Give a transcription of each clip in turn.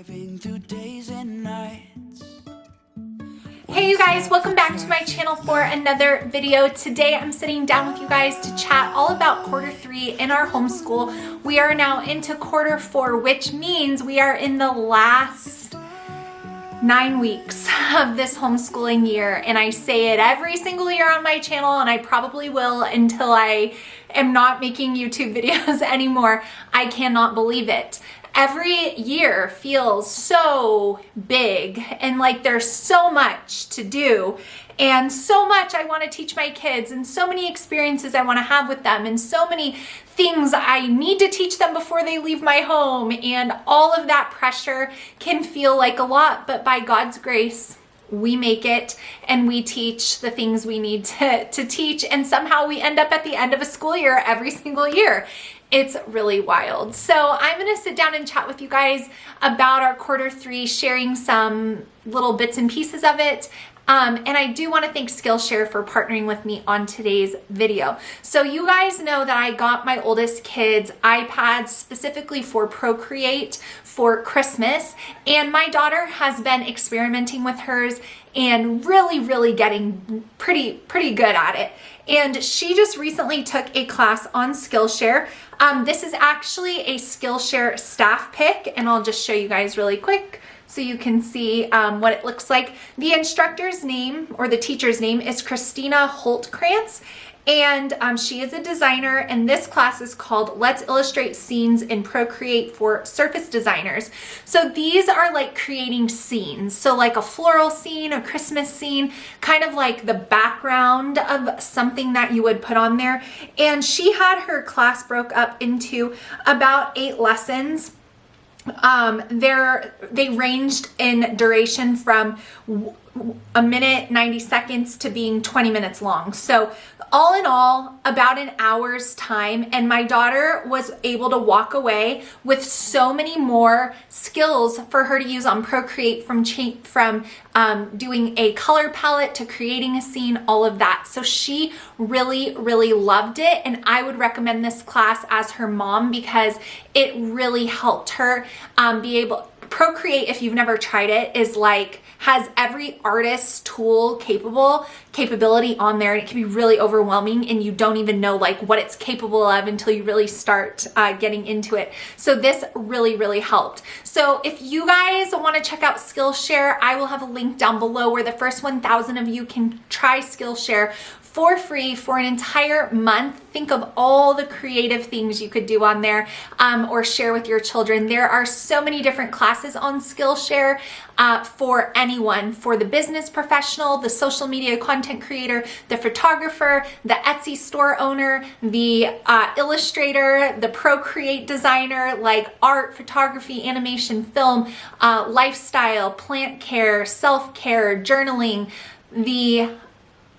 Driving through days and nights. Hey you guys, welcome back to my channel for another video. Today I'm sitting down with you guys to chat all about quarter 3 in our homeschool. We are now into quarter 4, which means we are in the last 9 weeks of this homeschooling year, and I say it every single year on my channel, and I probably will until I am not making YouTube videos anymore. I cannot believe it. Every year feels so big and like there's so much to do and so much I want to teach my kids and so many experiences I want to have with them and so many things I need to teach them before they leave my home, and all of that pressure can feel like a lot, but by God's grace we make it and we teach the things we need to teach, and somehow we end up at the end of a school year every single year. It's really wild. So I'm going to sit down and chat with you guys about our quarter 3, sharing some little bits and pieces of it. And I do want to thank Skillshare for partnering with me on today's video. So you guys know that I got my oldest kids iPads specifically for Procreate for Christmas, and my daughter has been experimenting with hers and really getting pretty good at it. And she just recently took a class on Skillshare. This is actually a Skillshare staff pick, and I'll just show you guys really quick so you can see what it looks like. The instructor's name, or the teacher's name, is Christina Holtkrantz, and she is a designer, and this class is called Let's Illustrate Scenes in Procreate for Surface Designers. So these are like creating scenes. So like a floral scene, a Christmas scene, kind of like the background of something that you would put on there. And she had her class broke up into about 8 lessons. They ranged in duration from a minute, 90 seconds to being 20 minutes long. So all in all, about an hour's time, and my daughter was able to walk away with so many more skills for her to use on Procreate, from doing a color palette to creating a scene, all of that. So she really loved it, and I would recommend this class as her mom because it really helped her be able. Procreate, if you've never tried it, is like has every artist's tool capability on there, and it can be really overwhelming and you don't even know like what it's capable of until you really start getting into it. So this really helped. So if you guys want to check out Skillshare, I will have a link down below where the first 1,000 of you can try Skillshare for free for an entire month. Think of all the creative things you could do on there, or share with your children. There are so many different classes on Skillshare for anyone, for the business professional, the social media content creator, the photographer, the Etsy store owner, the illustrator, the Procreate designer, like art, photography, animation, film, lifestyle, plant care, self-care, journaling. The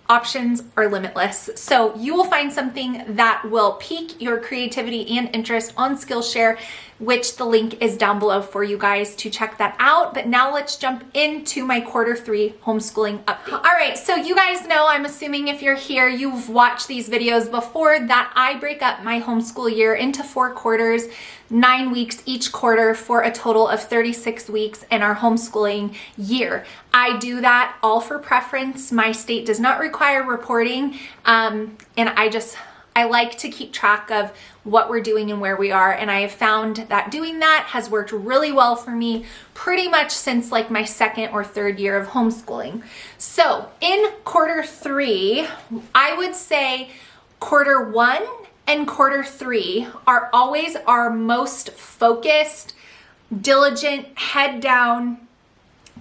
options are limitless. So you will find something that will pique your creativity and interest on Skillshare, which the link is down below for you guys to check that out. But now let's jump into my quarter 3 homeschooling update. All right, so you guys know, I'm assuming if you're here, you've watched these videos before, that I break up my homeschool year into 4 quarters, 9 weeks each quarter, for a total of 36 weeks in our homeschooling year. I do that all for preference. My state does not require reporting, and I like to keep track of what we're doing and where we are, and I have found that doing that has worked really well for me pretty much since like my 2nd or 3rd year of homeschooling. So in quarter 3, I would say quarter 1 and quarter 3 are always our most focused, diligent, head down,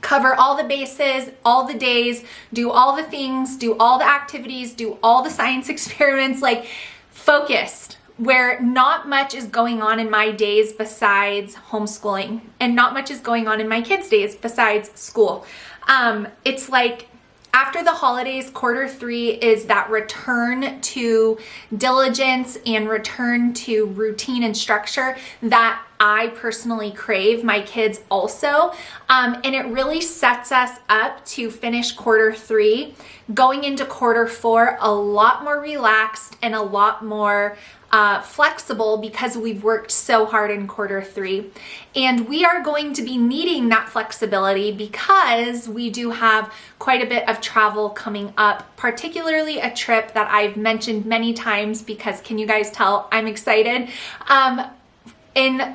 cover all the bases, all the days, do all the things, do all the activities, do all the science experiments, like focused, where not much is going on in my days besides homeschooling, and not much is going on in my kids' days besides school. It's like after the holidays, quarter 3 is that return to diligence and return to routine and structure that I personally crave. My kids also. And it really sets us up to finish quarter 3, going into quarter 4 a lot more relaxed and a lot more flexible because we've worked so hard in quarter three. And we are going to be needing that flexibility because we do have quite a bit of travel coming up, particularly a trip that I've mentioned many times because can you guys tell I'm excited?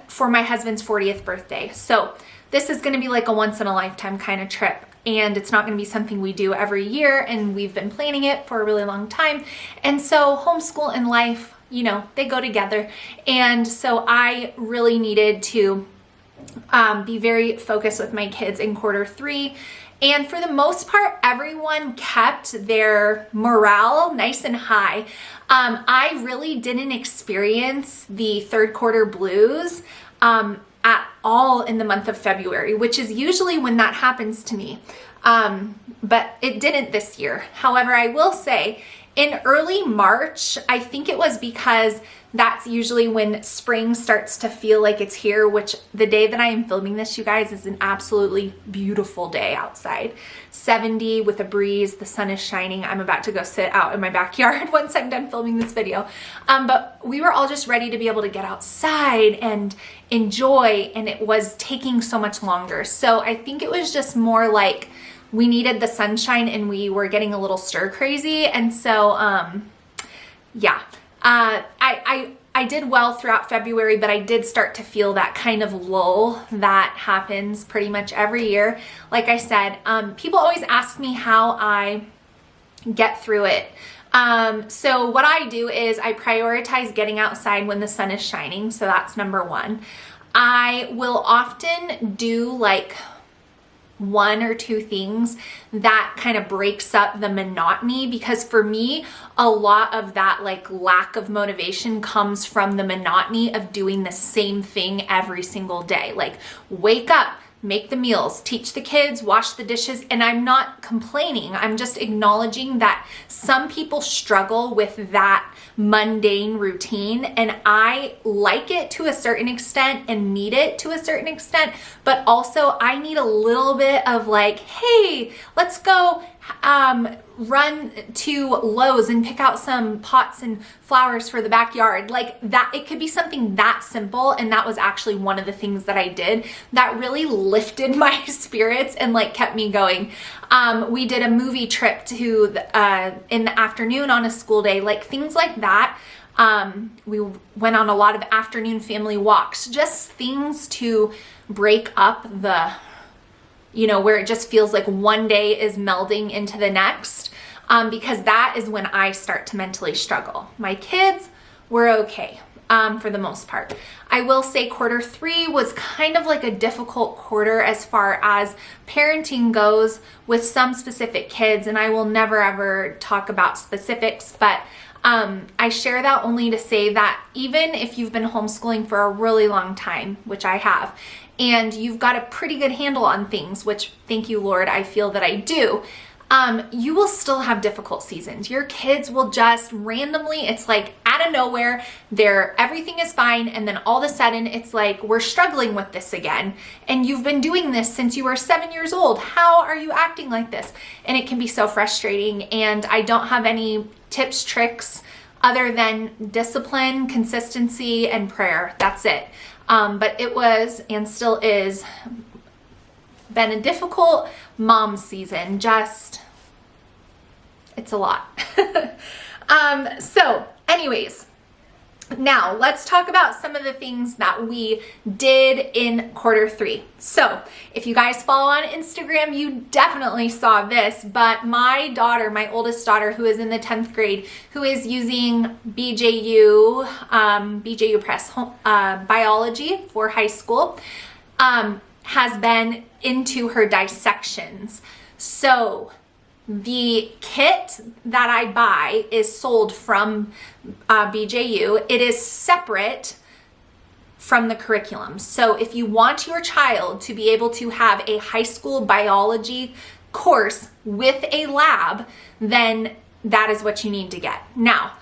For my husband's 40th birthday. So this is going to be like a once in a lifetime kind of trip. And it's not going to be something we do every year. And we've been planning it for a really long time. And so homeschool and life, you know, they go together. And so I really needed to be very focused with my kids in quarter three. And for the most part, everyone kept their morale nice and high. I really didn't experience the third quarter blues at all in the month of February, which is usually when that happens to me. But it didn't this year. However, I will say in early March, I think it was because that's usually when spring starts to feel like it's here, which the day that I am filming this, you guys, is an absolutely beautiful day outside. 70 with a breeze, the sun is shining. I'm about to go sit out in my backyard once I'm done filming this video. But we were all just ready to be able to get outside and enjoy, and it was taking so much longer. So I think it was just more like we needed the sunshine and we were getting a little stir crazy. And so, yeah, I did well throughout February, but I did start to feel that kind of lull that happens pretty much every year. Like I said, people always ask me how I get through it. So what I do is I prioritize getting outside when the sun is shining. So that's number one. I will often do like one or two things that kind of breaks up the monotony, because for me, a lot of that like lack of motivation comes from the monotony of doing the same thing every single day. Like wake up, make the meals, teach the kids, wash the dishes. And I'm not complaining. I'm just acknowledging that some people struggle with that mundane routine, and I like it to a certain extent and need it to a certain extent, but also I need a little bit of like, hey, let's go run to Lowe's and pick out some pots and flowers for the backyard. Like that, it could be something that simple. And that was actually one of the things that I did that really lifted my spirits and like kept me going. We did a movie trip to in the afternoon on a school day, like things like that. We went on a lot of afternoon family walks, just things to break up the, you know, where it just feels like one day is melding into the next, because that is when I start to mentally struggle. My kids were okay for the most part. I will say quarter three was kind of like a difficult quarter as far as parenting goes with some specific kids, and I will never ever talk about specifics, but I share that only to say that even if you've been homeschooling for a really long time, which I have, and you've got a pretty good handle on things, which thank you, Lord, I feel that I do, you will still have difficult seasons. Your kids will just randomly, it's like out of nowhere, everything is fine, and then all of a sudden it's like, we're struggling with this again, and you've been doing this since you were 7 years old. How are you acting like this? And it can be so frustrating, and I don't have any tips, tricks, other than discipline, consistency, and prayer. That's it. But it was, and still is, been a difficult mom season. Just, it's a lot. So anyways, now let's talk about some of the things that we did in quarter three. So if you guys follow on Instagram, you definitely saw this, but my daughter, my oldest daughter, who is in the 10th grade, who is using BJU Press biology for high school, has been into her dissections. So the kit that I buy is sold from BJU. It is separate from the curriculum. So if you want your child to be able to have a high school biology course with a lab, then that is what you need to get. Now,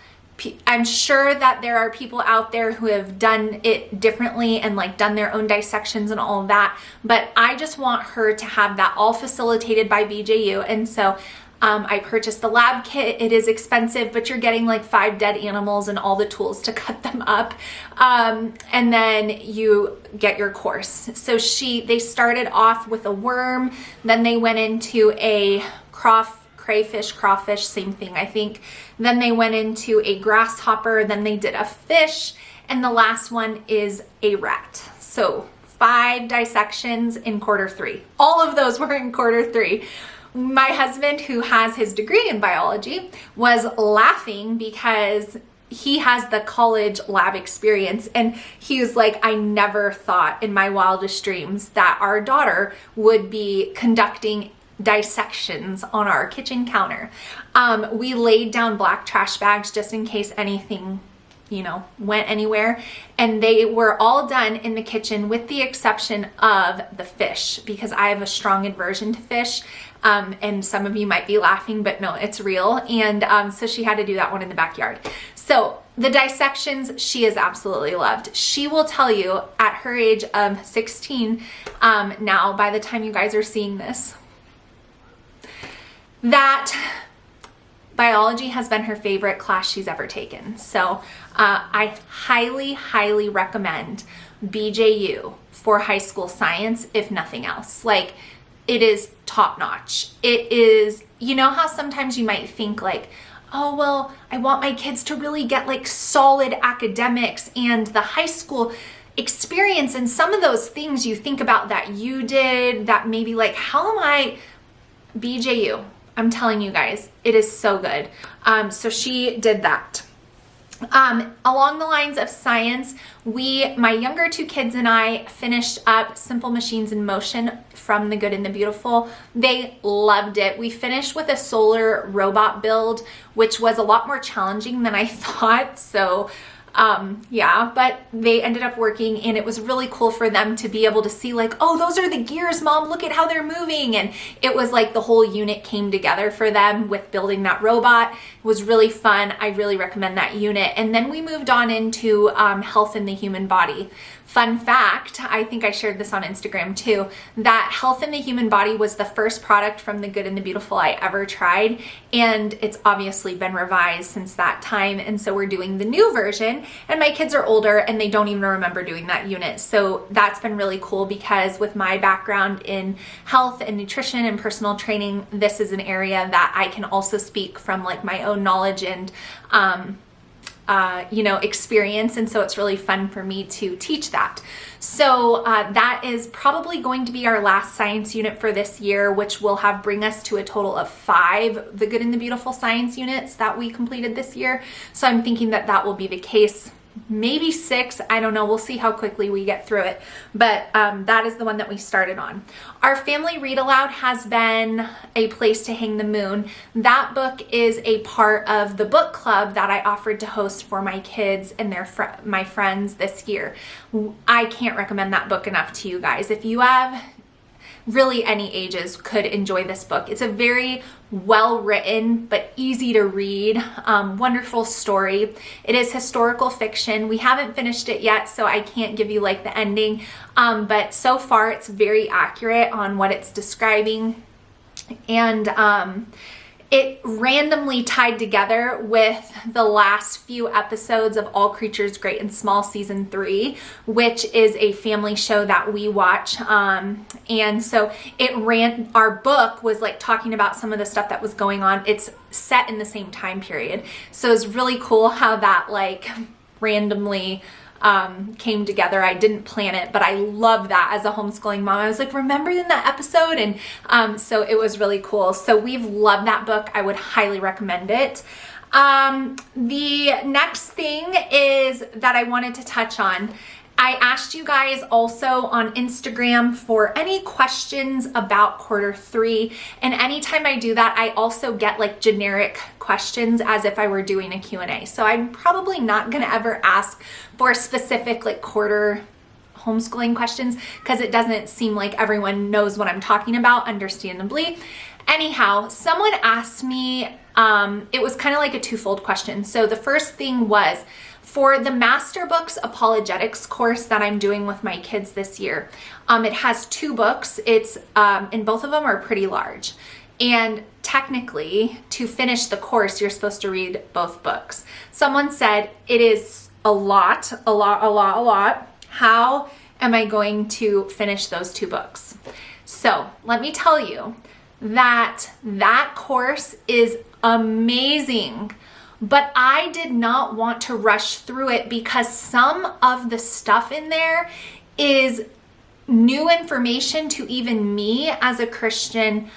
I'm sure that there are people out there who have done it differently and like done their own dissections and all of that, but I just want her to have that all facilitated by BJU. And so I purchased the lab kit. It is expensive, but you're getting like 5 dead animals and all the tools to cut them up. And then you get your course. So they started off with a worm, then they went into a crayfish, crawfish, same thing, I think. Then they went into a grasshopper, then they did a fish, and the last one is a rat. So 5 dissections in quarter 3. All of those were in quarter 3. My husband, who has his degree in biology, was laughing because he has the college lab experience, and he was like, I never thought in my wildest dreams that our daughter would be conducting dissections on our kitchen counter. We laid down black trash bags just in case anything, went anywhere, and they were all done in the kitchen with the exception of the fish, because I have a strong aversion to fish. And some of you might be laughing, but no, it's real. And so she had to do that one in the backyard. So the dissections she has absolutely loved. She will tell you at her age of 16 now, by the time you guys are seeing this, that biology has been her favorite class she's ever taken. So I highly, highly recommend BJU for high school science, if nothing else. Like, it is top notch. It is, how sometimes you might think like, oh, well, I want my kids to really get like solid academics and the high school experience, and some of those things you think about that you did, that maybe like, how am I BJU? I'm telling you guys, it is so good. So she did that. Along the lines of science, my younger 2 kids and I finished up Simple Machines in Motion from The Good and the Beautiful. They loved it. We finished with a solar robot build, which was a lot more challenging than I thought. So but they ended up working, and it was really cool for them to be able to see like, oh, those are the gears, Mom, look at how they're moving. And it was like the whole unit came together for them with building that robot. It was really fun. I really recommend that unit. And then we moved on into health in the human body. Fun fact, I think I shared this on Instagram too, that Health in the Human Body was the first product from The Good and the Beautiful I ever tried, and it's obviously been revised since that time, and so we're doing the new version, and my kids are older and they don't even remember doing that unit. So that's been really cool, because with my background in health and nutrition and personal training, this is an area that I can also speak from like my own knowledge and experience, and so it's really fun for me to teach that. So that is probably going to be our last science unit for this year, which will bring us to a total of 5 The Good and the Beautiful science units that we completed this year. So I'm thinking that will be the case. Maybe 6, I don't know, we'll see how quickly we get through it, but that is the one that we started on. Our family read aloud has been A Place to Hang the Moon. That book is a part of the book club that I offered to host for my kids and my friends this year. I can't recommend that book enough to you guys. If you have really any ages could enjoy this book. It's a very well written but easy to read, wonderful story. It is historical fiction. We haven't finished it yet, so I can't give you like the ending, but so far it's very accurate on what it's describing, and it randomly tied together with the last few episodes of All Creatures Great and Small season 3, which is a family show that we watch. And so our book was like talking about some of the stuff that was going on. It's set in the same time period. So it's really cool how that like randomly came together. I didn't plan it, but I love that as a homeschooling mom. I was like, remember in that episode? And so it was really cool. So we've loved that book. I would highly recommend it. The next thing is that I wanted to touch on. I asked you guys also on Instagram for any questions about quarter 3. And anytime I do that, I also get like generic questions as if I were doing a Q&A. So I'm probably not going to ever ask for specific like quarter homeschooling questions, because it doesn't seem like everyone knows what I'm talking about, understandably. Anyhow, someone asked me, it was kind of like a twofold question. So the first thing was, for the Master Books Apologetics course that I'm doing with my kids this year, it has 2 books. It's and both of them are pretty large. And technically, to finish the course, you're supposed to read both books. Someone said it is a lot. How am I going to finish those 2 books? So let me tell you that course is amazing, but I did not want to rush through it because some of the stuff in there is new information to even me as a Christian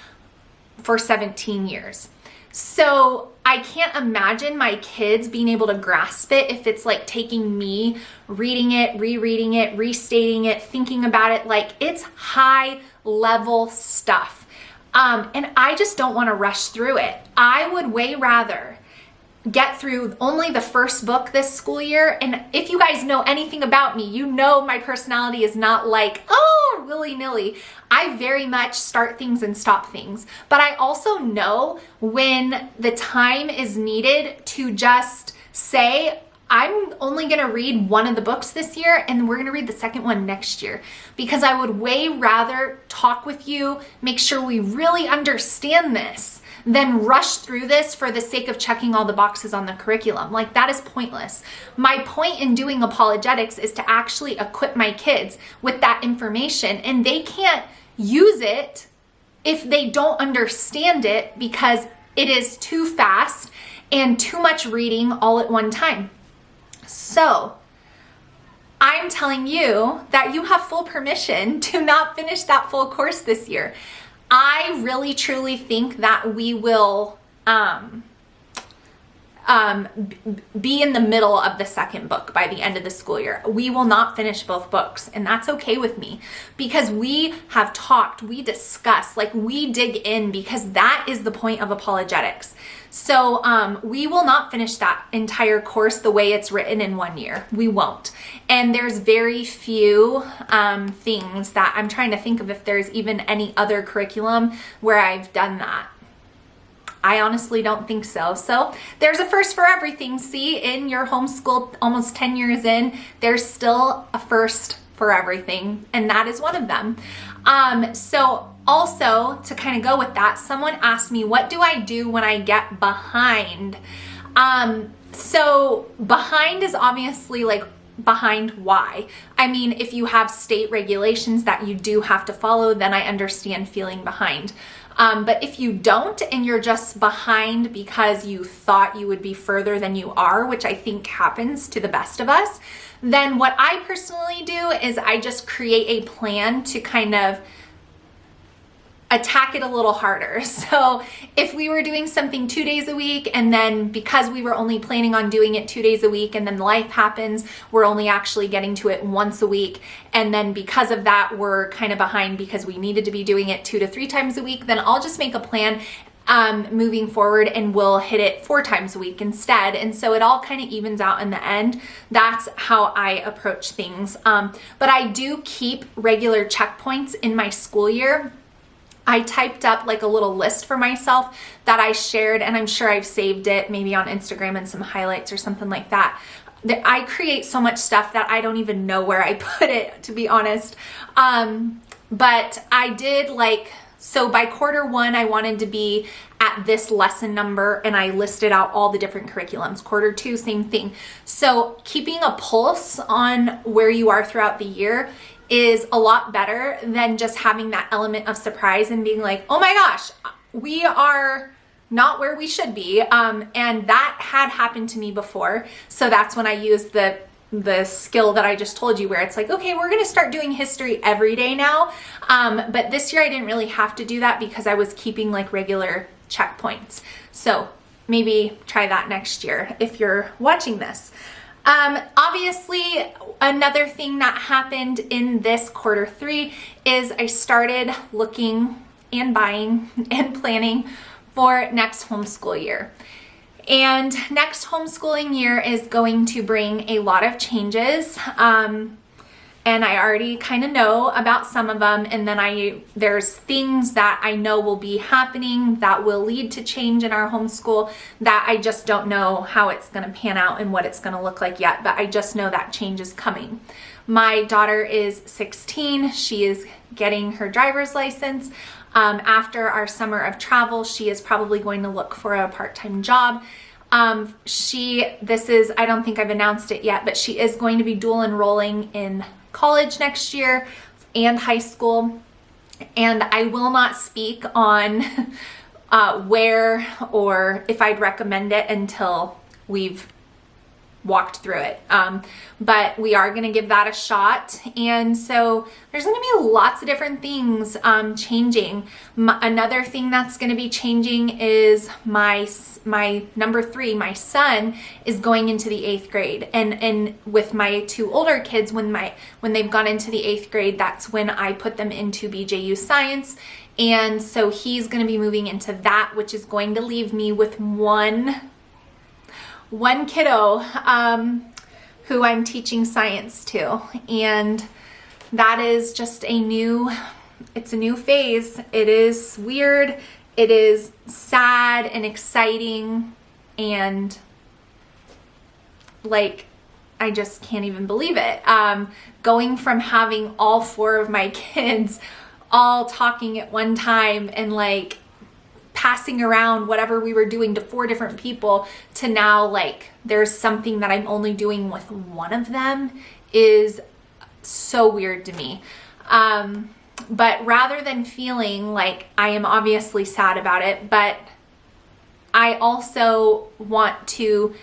for 17 years. So I can't imagine my kids being able to grasp it if it's like taking me reading it, rereading it, restating it, thinking about it. Like, it's high level stuff. And I just don't want to rush through it. I would way rather get through only the first book this school year. And if you guys know anything about me, you know my personality is not like, oh, willy-nilly. I very much start things and stop things. But I also know when the time is needed to just say, I'm only going to read one of the books this year, and we're going to read the second one next year, because I would way rather talk with you, make sure we really understand this, than rush through this for the sake of checking all the boxes on the curriculum. Like, that is pointless. My point in doing apologetics is to actually equip my kids with that information, and they can't use it if they don't understand it, because it is too fast and too much reading all at one time. So I'm telling you that you have full permission to not finish that full course this year. I really truly think that we will be in the middle of the second book by the end of the school year. We will not finish both books, and that's okay with me, because we have talked, we discuss, like, we dig in, because that is the point of apologetics. So we will not finish that entire course the way it's written in 1 year. We won't. And there's very few things that I'm trying to think of if there's even any other curriculum where I've done that. I honestly don't think so. So there's a first for everything. See, in your homeschool, almost 10 years in, there's still a first for everything, and that is one of them. So also, to kind of go with that, someone asked me, what do I do when I get behind? So behind is obviously like, behind why? I mean, if you have state regulations that you do have to follow, then I understand feeling behind. But if you don't, and you're just behind because you thought you would be further than you are, which I think happens to the best of us, then what I personally do is I just create a plan to kind of attack it a little harder. So if we were doing something 2 days a week, and then because we were only planning on doing it 2 days a week, and then life happens, we're only actually getting to it once a week, and then because of that we're kind of behind because we needed to be doing it 2 to 3 times a week, then I'll just make a plan moving forward, and we'll hit it 4 times a week instead. And so it all kind of evens out in the end. That's how I approach things. But I do keep regular checkpoints in my school year. I typed up like a little list for myself that I shared, and I'm sure I've saved it maybe on Instagram and some highlights or something like that. I create so much stuff that I don't even know where I put it, to be honest. But I did so by quarter 1, I wanted to be at this lesson number, and I listed out all the different curriculums. Quarter 2, same thing. So keeping a pulse on where you are throughout the year is a lot better than just having that element of surprise and being like, oh my gosh, we are not where we should be. And that had happened to me before. So that's when I used the skill that I just told you, where it's like, okay, we're going to start doing history every day now. But this year I didn't really have to do that because I was keeping like regular checkpoints. So maybe try that next year if you're watching this. Obviously, another thing that happened in this quarter 3 is I started looking and buying and planning for next homeschool year. And next homeschooling year is going to bring a lot of changes. And I already kind of know about some of them. And then there's things that I know will be happening that will lead to change in our homeschool that I just don't know how it's going to pan out and what it's going to look like yet. But I just know that change is coming. My daughter is 16. She is getting her driver's license. After our summer of travel, she is probably going to look for a part-time job. I don't think I've announced it yet, but she is going to be dual enrolling in college next year and high school. And I will not speak on where or if I'd recommend it until we've walked through it. But we are going to give that a shot. And so there's going to be lots of different things changing. Another thing that's going to be changing is my number 3, my son, is going into the 8th grade. And with my 2 older kids, when they've gone into the 8th grade, that's when I put them into BJU Science. And so he's going to be moving into that, which is going to leave me with one kiddo who I'm teaching science to. And that is just it's a new phase. It is weird. It is sad and exciting. And like, I just can't even believe it. Going from having all 4 of my kids all talking at one time and like passing around whatever we were doing to 4 different people to now like there's something that I'm only doing with one of them is so weird to me. But rather than feeling like I am obviously sad about it, but I also want to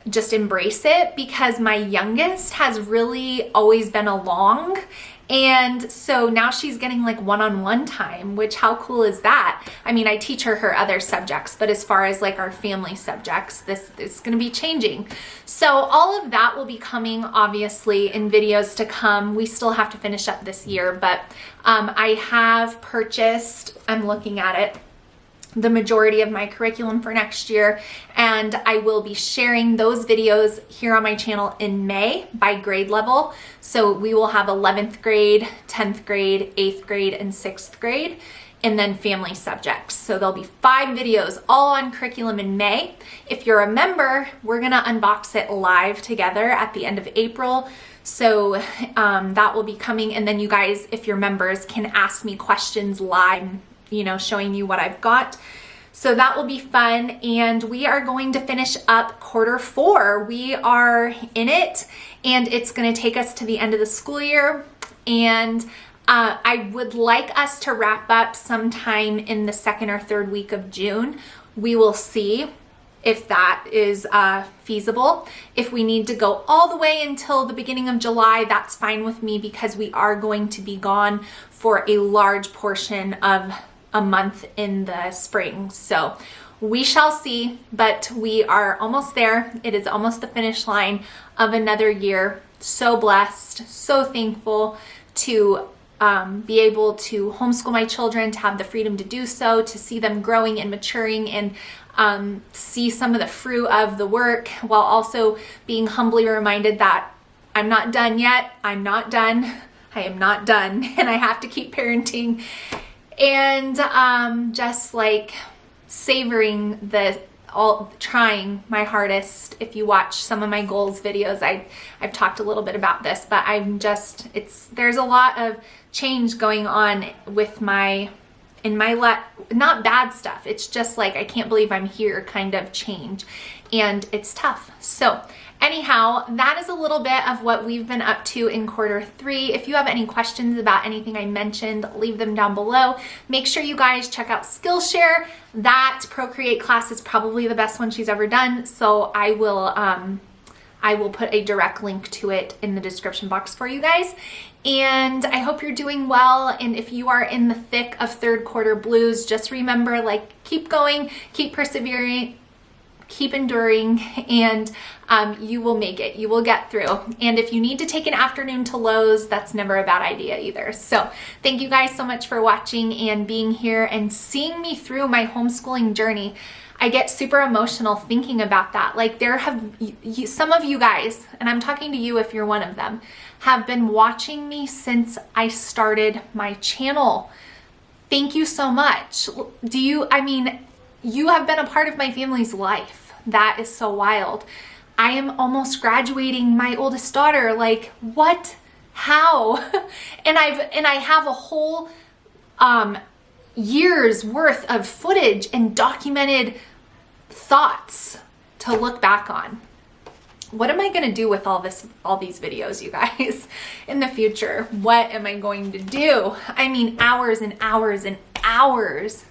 just embrace it because my youngest has really always been along. And so now she's getting like one-on-one time, which how cool is that? I mean, I teach her other subjects, but as far as like our family subjects, this is going to be changing. So all of that will be coming obviously in videos to come. We still have to finish up this year, but I have purchased, I'm looking at it, the majority of my curriculum for next year, and I will be sharing those videos here on my channel in May by grade level. So we will have 11th grade, 10th grade, 8th grade, and 6th grade, and then family subjects. So there'll be 5 videos all on curriculum in May. If you're a member, we're gonna unbox it live together at the end of April. So that will be coming, and then you guys, if you're members, can ask me questions live, showing you what I've got. So that will be fun. And we are going to finish up quarter 4. We are in it, and it's going to take us to the end of the school year. And I would like us to wrap up sometime in the 2nd or 3rd week of June. We will see if that is feasible. If we need to go all the way until the beginning of July, that's fine with me because we are going to be gone for a large portion of a month in the spring. So we shall see, but we are almost there. It is almost the finish line of another year. So blessed, so thankful to be able to homeschool my children, to have the freedom to do so, to see them growing and maturing, and see some of the fruit of the work, while also being humbly reminded that I'm not done yet. I'm not done. I am not done, and I have to keep parenting. And just like savoring trying my hardest. If you watch some of my goals videos, I've talked a little bit about this, but there's a lot of change going on with not bad stuff. It's just like, I can't believe I'm here kind of change, and it's tough. So anyhow, that is a little bit of what we've been up to in quarter 3. If you have any questions about anything I mentioned, leave them down below. Make sure you guys check out Skillshare. That Procreate class is probably the best one she's ever done. So I will put a direct link to it in the description box for you guys. And I hope you're doing well. And if you are in the thick of 3rd quarter blues, just remember, keep going, keep persevering, keep enduring, and you will make it. You will get through. And if you need to take an afternoon to Lowe's, that's never a bad idea either. So thank you guys so much for watching and being here and seeing me through my homeschooling journey. I get super emotional thinking about that. Some of you guys, and I'm talking to you if you're one of them, have been watching me since I started my channel. Thank you so much. You have been a part of my family's life. That is so wild. I am almost graduating my oldest daughter. What? How? And I have a whole year's worth of footage and documented thoughts to look back on. What am I going to do with all these videos, you guys, in the future? What am I going to do? I mean, hours and hours and hours,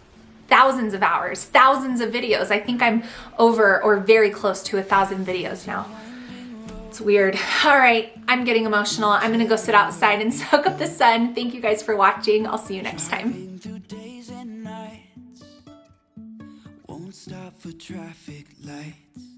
thousands of hours, thousands of videos. I think I'm over or very close to 1,000 videos now. It's weird. All right, I'm getting emotional. I'm going to go sit outside and soak up the sun. Thank you guys for watching. I'll see you next time. Through days and nights, won't stop for traffic lights.